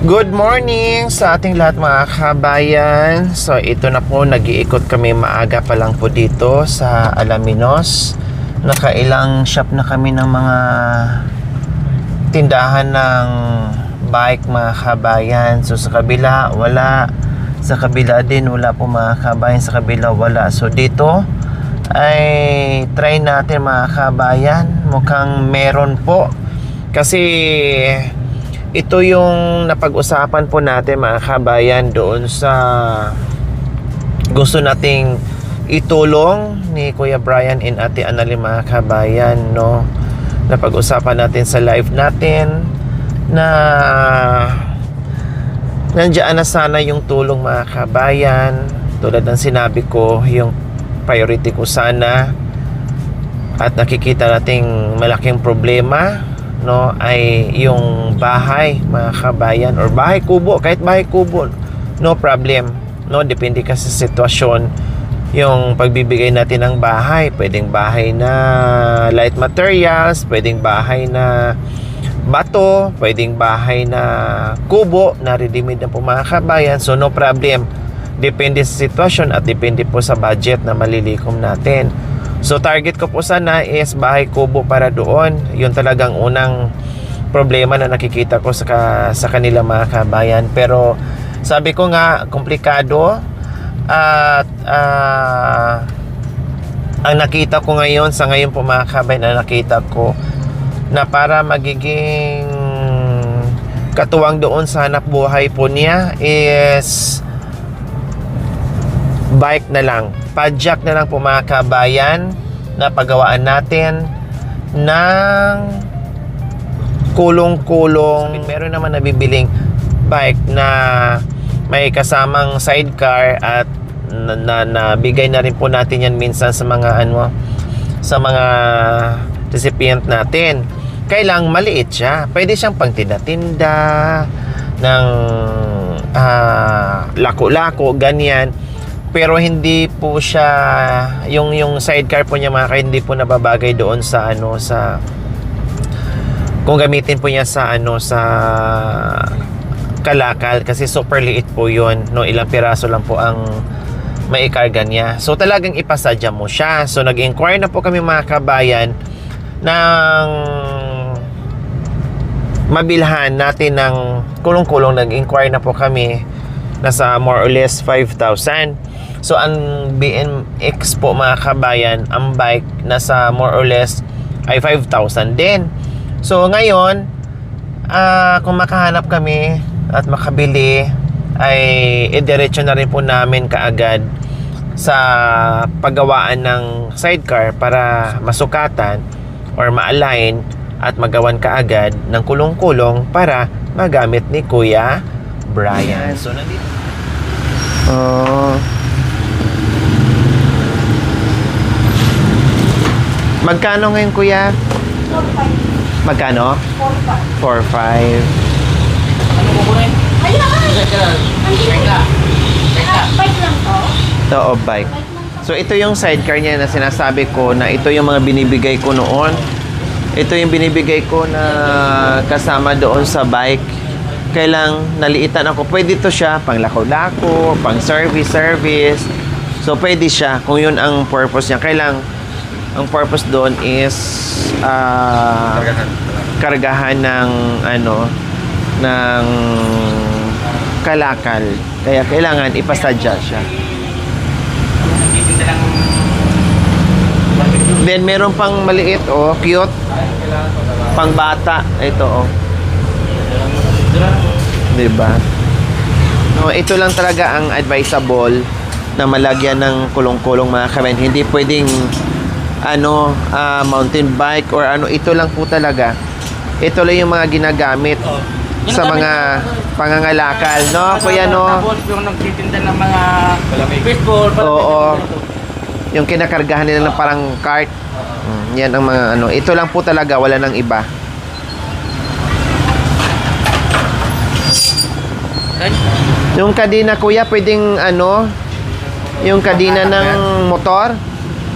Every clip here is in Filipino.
Good morning sa ating lahat mga kabayan. So ito na po, nag-iikot kami maaga pa lang po dito sa Alaminos. Nakailang shop na kami ng mga tindahan ng bike mga kabayan. So sa kabila wala, sa kabila din wala po mga kabayan, sa kabila wala. So dito ay try natin mga kabayan. Mukhang meron po kasi ito yung napag-usapan po natin mga kabayan doon sa gusto nating itulong ni Kuya Brian and Ate Annalyn mga kabayan, no? Napag-usapan natin sa live natin na nandiyan na sana yung tulong mga kabayan. Tulad ng sinabi ko, yung priority ko sana at nakikita nating malaking problema, no, ay yung bahay mga kabayan, or bahay kubo, kahit bahay kubo no problem, no, depende kasi sa sitwasyon yung pagbibigay natin ng bahay. Pwedeng bahay na light materials, pwedeng bahay na bato, pwedeng bahay na kubo na ready-made na po mga kabayan. So no problem, depende sa sitwasyon at depende po sa budget na malilikom natin. So target ko po sana is bahay kubo para doon. Yun talagang unang problema na nakikita ko sa kanila mga kabayan. Pero sabi ko nga, komplikado. At ang nakita ko ngayon, sa ngayon po mga kabayan, na nakita ko na para magiging katuwang doon sa hanap buhay po niya is bike na lang, padjak na lang po mga kabayan, na pagawaan natin ng kulong-kulong. Meron naman nabibiling bike na may kasamang sidecar at nabigay na rin po natin yan minsan sa mga sa mga recipient natin. Kailang maliit siya, pwede siyang pangtinda-tinda ng lako-lako, ganyan. Pero hindi po siya yung sidecar po niya mga hindi po nababagay doon sa sa kung gamitin po niya sa sa kalakal, kasi super liit po yun, no, ilang piraso lang po ang maikarga niya. So talagang ipasadya mo siya. So nag-inquire na po kami mga kabayan ng mabilhan natin ng kulong-kulong. Nag-inquire na po kami, nasa more or less 5,000. So ang BMX po mga kabayan, ang bike nasa more or less ay 5,000 din. So ngayon, kung makahanap kami at makabili, ay idiretso na rin po namin kaagad sa paggawaan ng sidecar para masukatan or ma-align at magawan kaagad ng kulong-kulong para magamit ni Kuya Brian. So nandito. Magkano ngayon, Kuya? 4-5. Magkano? 4-5. 4-5. Ano mo kunin? Ayun na kayo! Bike lang to? Oo, bike. So ito yung sidecar niya na sinasabi ko, na ito yung mga binibigay ko noon. Ito yung binibigay ko na kasama doon sa bike. Kailang naliitan ako. Pwede to siya pang lako-lako, pang service. So pwede siya kung yun ang purpose niya. Kailang ang purpose doon is kargahan ng ng kalakal. Kaya kailangan ipasadya siya. Then meron pang maliit, cute. Pang bata, ito diba? No, ito lang talaga ang advisable na malagyan ng kulong-kulong mga kabayan. Hindi pwedeng mountain bike or ito lang po talaga. Ito lang yung mga ginagamit sa mga pangangalakal, no? Kuya, no? Tapos yung nagtitinda ng mga baseball. Oo. Yung kinakargahan nila ng parang cart. Yan ang mga ito lang po talaga, wala nang iba. Yung kadena, Kuya, pwedeng yung kadena ng motor.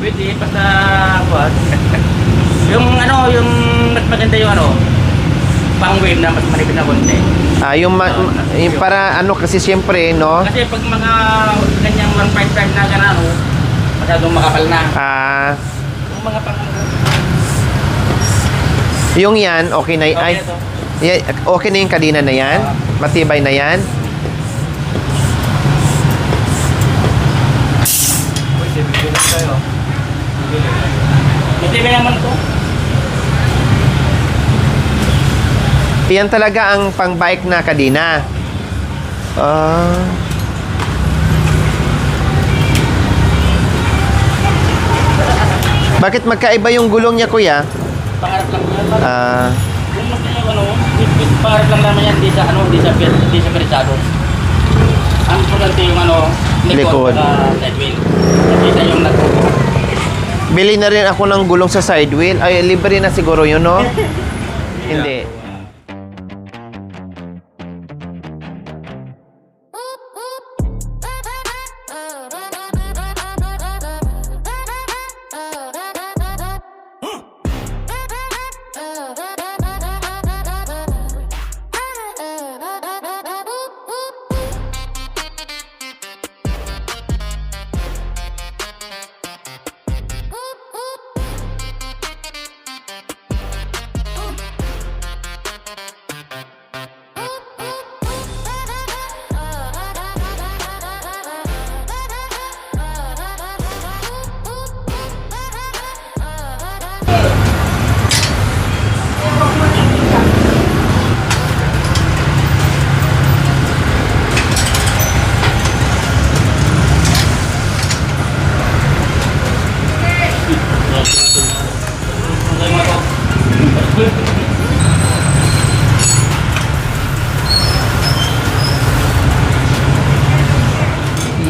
Pwede, basta what? yung mas maganda yung pang-wave na mas manipid na konti. Yung para ano kasi siyempre, no? Kasi pag mga ganyang 1.5 na ganano, masyadong makapal na. Yung mga pang... Yung yan, okay na Okay ay, na to. okay na yung kadena na yan? Matibay na yan? Matibay naman to. Yan talaga ang pang-bike na kadena. Bakit magkaiba yung gulong niya, kuya? Pangarap lang yan. Ah, Yung mas yung ano, pangarap lang naman yan, di sa perisado. Ang importante yung ano, Likod. side wheel. Kasi siya yung bili na rin ako ng gulong sa side wheel. Ay, libre na siguro yun, no? Hindi.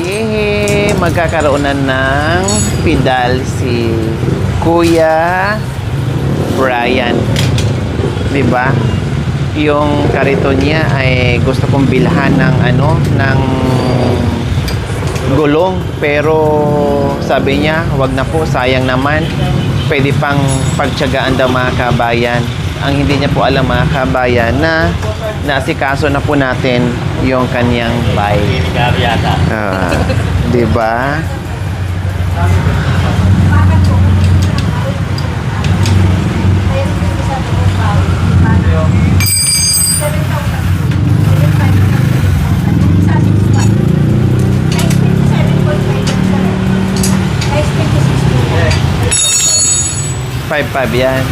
Yehey! Magkakaroon na ng pedal si Kuya Brian. Diba? Yung karito niya ay gusto kong bilhan ng ano, ng gulong. Pero sabi niya, wag na po, sayang naman. Pwede pang pagtiyagaan daw mga kabayan. Ang hindi niya po alam mga kabayan na naasikaso na po natin yung kanyang bike. Gabi yata. Diba? Five yan.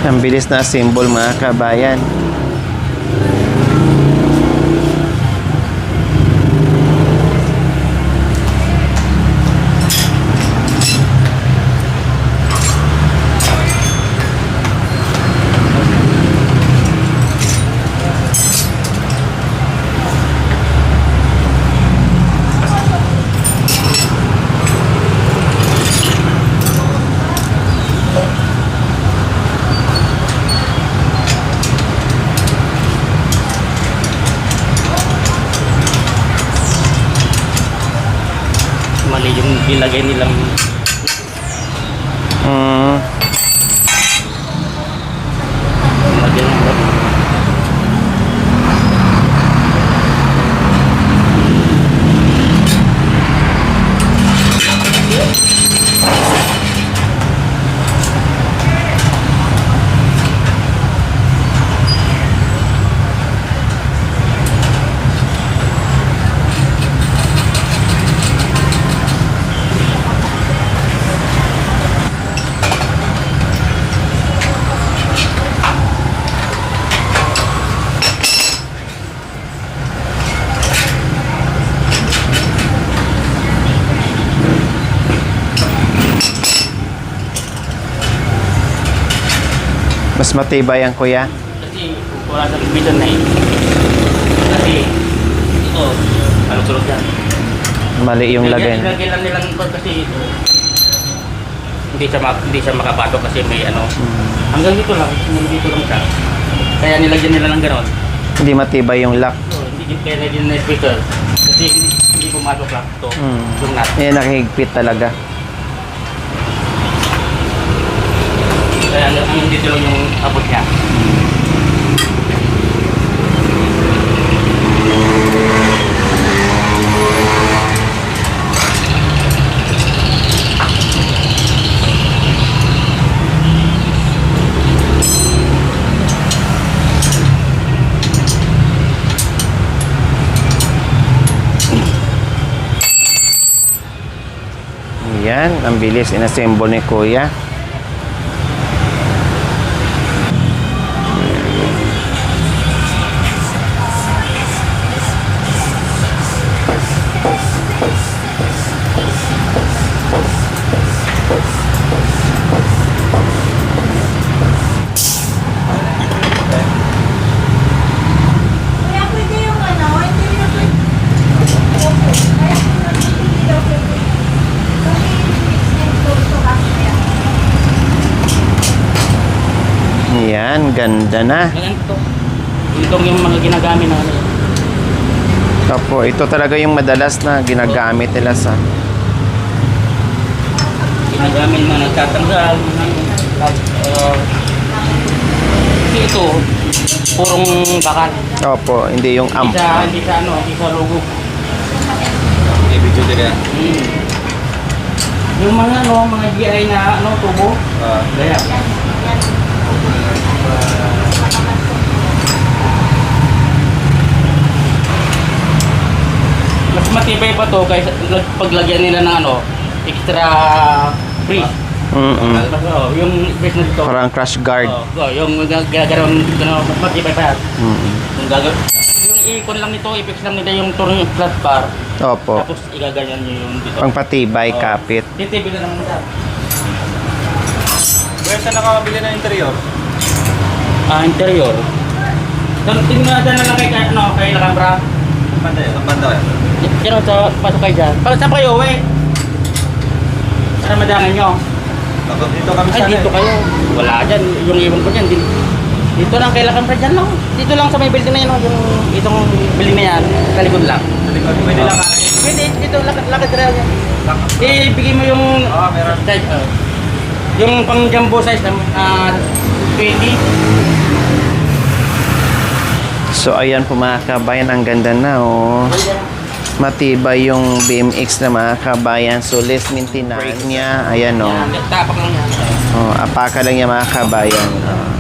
Ang bilis na symbol mga kabayan. Mali yung ilagay nilang ilagay ng Mas matibay yan, kuya. Kasi wala sa bitan na eh. Kasi ito, ano sulot yan? Mali yung lagay. Nilagay lang nilang ito kasi ito. Hindi siya makapatok kasi may ano. Hanggang dito lang siya. Kaya nilagyan nila ng ganon. Hindi matibay yung lock. So, hindi kaya na din na speaker. Kasi hindi pumasok lang ito. Yung nut. Yan, nakihigpit talaga. Kaya hanggang dito lang yung abot niya. Yan, ang bilis inassemble ni kuya. Kaya pwede yung ano, hindi yung kaya hindi daw pwede. Kasi mix and to kasi kaya. Yan, ganda na. Ganyan ito. Itong yung mga ginagamit na ano. Opo, ito talaga yung madalas na ginagamit nila sa... Ginagamit na nagtatanggal. Kasi ito, purong bakal. Opo, hindi yung amp. Hindi sa logo. I-video din yan. Yung mga mga GI na tubo. Gaya. Mas matibay pa to kaysa paglagyan nila ng extra freeze. Yung freeze na dito. Parang crash guard. Yung gagawin mas matibay pa yan. Yung gagawin. Yung ikon lang nito, i-fix lang nila yung turn flat bar. Opo, Tapos igaganyan nyo yung dito. pangpatibay, kapit. Titibig na naman siya. Where saan nakakabili ng interior? Interior. Tingnan natin na lang kay Lakambra. Ang banda kayo. Diyan sa pasok kayo dyan. Para saan kayo, we? Para madangan nyo. Dito kami Ay, dito kayo. Wala dyan. Yung ibon ko dyan. Dito lang kay Lakambra dyan lang. Dito lang sa may building na yan. Yung itong building na yan. Kalikod lang. Pwede lang Pwede. Dito, lakad rail yan. Bigay mo yung meron. size. Yung pang jumbo size na 20. So, ayan po mga kabayan, ang ganda na, oh. Matibay yung BMX na mga kabayan. So, less maintenance. Brake niya, ayan, oh. Yan, tapak lang yan. Oh, apaka lang niya mga kabayan. Oh.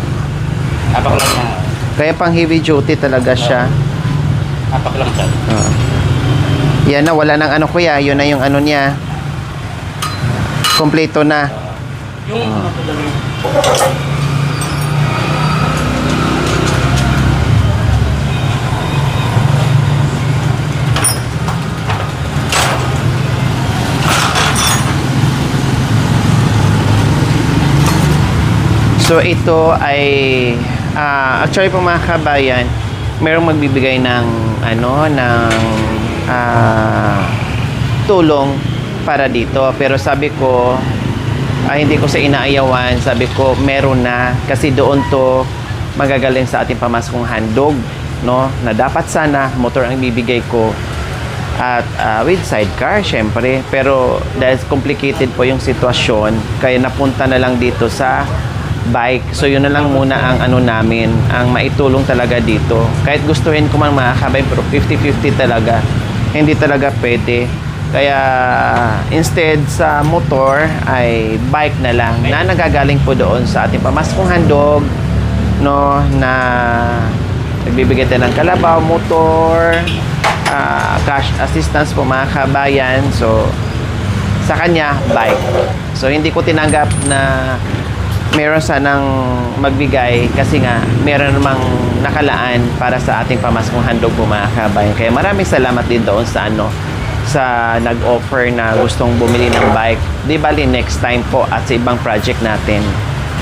Tapak lang yan. Kaya pang heavy duty talaga siya. Tapak lang siya. Oh. Yan na, wala nang ano kuya. Yun na yung ano niya. Kompleto na. Yung So ito ay actually po mga kabayan, merong magbibigay ng tulong para dito. Pero sabi ko hindi ko sa inaayawan, sabi ko meron na kasi doon to magagaling sa ating pamaskong handog, no? Na dapat sana motor ang bibigay ko at with sidecar syempre, pero dahil complicated po yung sitwasyon kaya napunta na lang dito sa bike. So yun na lang muna ang ano namin, ang maitulong talaga dito. Kahit gustuhin ko man mga kabay, pero 50-50 talaga. Hindi talaga pwede. Kaya instead sa motor ay bike na lang na nagagaling po doon sa ating pamaskong handog, no, na nagbibigay tayo ng kalabaw, motor, cash assistance po mga kabayan. So sa kanya bike. So hindi ko tinanggap na meron sanang magbigay kasi nga meron namang nakalaan para sa ating pamaskong handog po mga kabayan. Kaya maraming salamat din doon sa sa nag-offer na gustong bumili ng bike. Di bali next time po at sa ibang project natin.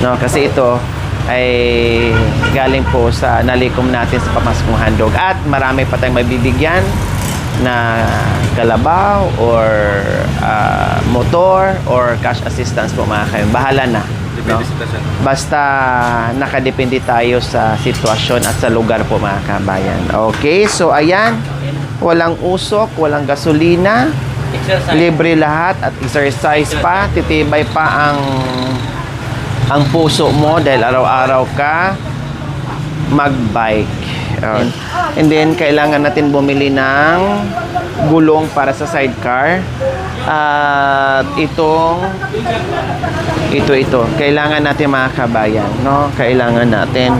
No, kasi ito ay galing po sa nalikom natin sa pamaskong handog. At marami pa tayong mabibigyan na kalabaw or motor or cash assistance po mga kayo. Bahala na. Depende No? sa sitwasyon. Basta nakadepende tayo sa sitwasyon at sa lugar po mga kabayan. Okay, so ayan. Walang usok, walang gasolina. Exercise. Libre lahat at exercise pa. Titibay pa ang puso mo dahil araw-araw ka magbike. Yun. And then, kailangan natin bumili ng gulong para sa sidecar. At ito. Kailangan natin mga kabayan. No? Kailangan natin.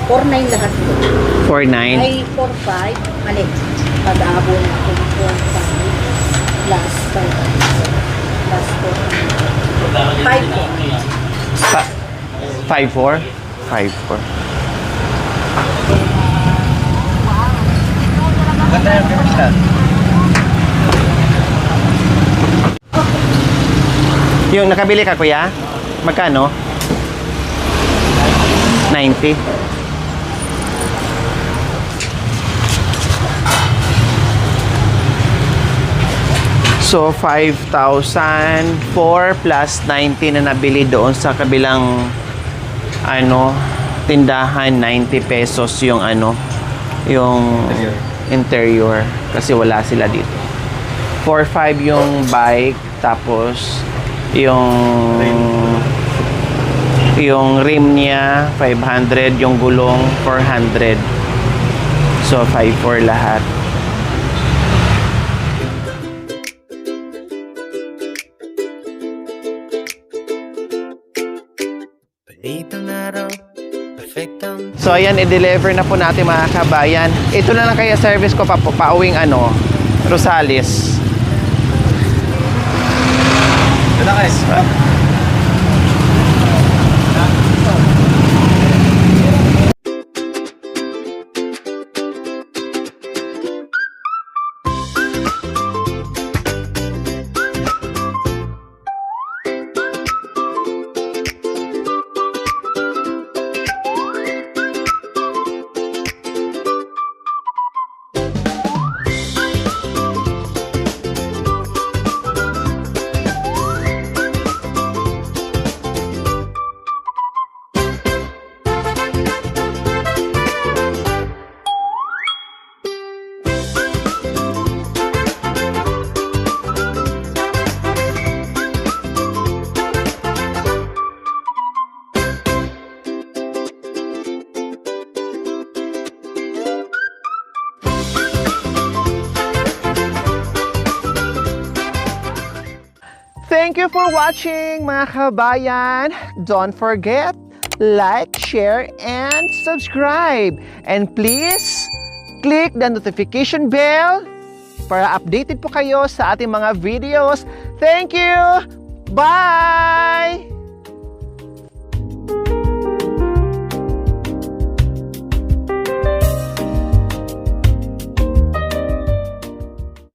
4,900 lahat po. 4.9. Ay, 4,500. Mali. Pag-abo na po. 4,500 plus 5. Plus 4. 5 po. 5.4? 5.4. Ganda yung kamista. Yung nakabili ka, kuya? Magkano? 90. So, 5,004 plus 90 na nabili doon sa kabilang tindahan, 90 pesos yung yung interior kasi wala sila dito. 4,500 yung bike, tapos yung rim niya 500, yung gulong 400. So 5,400 lahat. So ayan, i-deliver na po natin mga kabayan. Ito na lang kaya service ko pauwing Rosales. Ganda guys. Thank you for watching mga kabayan. Don't forget, like, share, and subscribe. And please, click the notification bell para updated po kayo sa ating mga videos. Thank you! Bye!